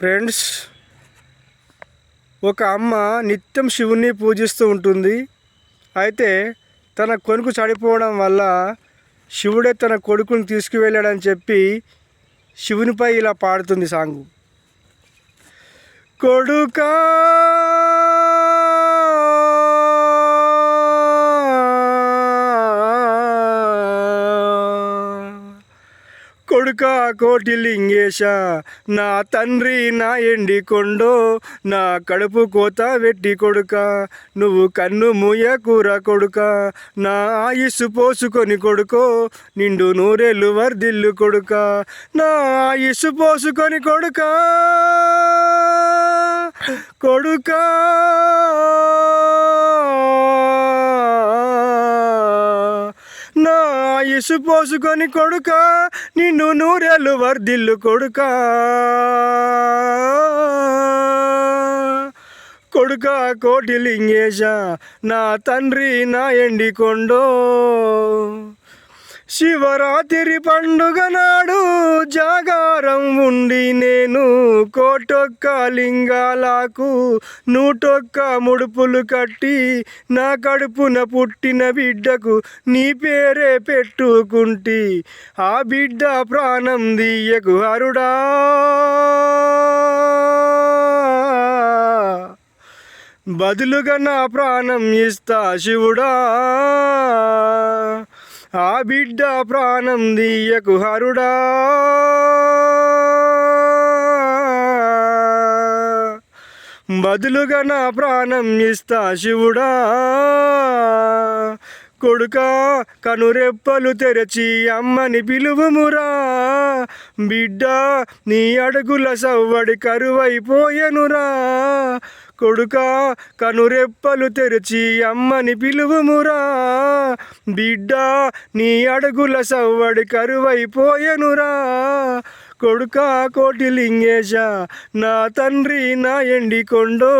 Friends, ఒక అమ్మ నిత్యం శివుణ్ణి పూజిస్తూ ఉంటుంది. అయితే తన కొడుకు చనిపోవడం వల్ల శివుడే తన కొడుకుని తీసుకువెళ్ళాడని చెప్పి శివునిపై ఇలా పాడుతుంది సాంగు. కొడుకా కొడుకా కోటిలింగేశ, నా తండ్రి నా ఎండి కొండో, నా కడుపు కోత వెట్టి కొడుక, నువ్వు కన్ను మూయకూర కొడుక, నా ఆయుస్సు పోసుకొని కొడుకో, నిండు నూరేళ్ళు వర్దిల్లు కొడుక, నా ఆయుస్సు పోసుకొని కొడుక కొడుకా నా ఆయుసు పోసుకొని కొడుక, నిన్ను నూరేళ్ళు వర్దిల్లు కొడుక, కొడుక కోటిలింగేశ, నా తండ్రి నా ఎండి కొండో. శివరాత్రి పండుగ నాడు జాగారం ఉండి నేను కోటొక్క లింగాలకు 101 ముడుపులు కట్టి నా కడుపున పుట్టిన బిడ్డకు నీ పేరే పెట్టుకుంటి. ఆ బిడ్డ ప్రాణం దీయకు హరుడా, బదులుగా నా ప్రాణం ఇస్తా శివుడా, ఆ బిడ్డ ప్రాణం దీయకు హరుడా, బదులుగా నా ప్రాణం ఇస్తా శివుడా. కొడుకా కనురెప్పలు తెరచి అమ్మని పిలువుమురా, బిడ్డ నీ అడుగుల సవ్వడి కరువైపోయెనురా. కొడుకా కనురెప్పలు తెరచి అమ్మని పిలువుమురా, బిడ్డ నీ అడుగుల సవ్వడి కరువైపోయెనురా. కొడుకా కోటిలింగేశ, నా తండ్రి నా ఎండి కొండో.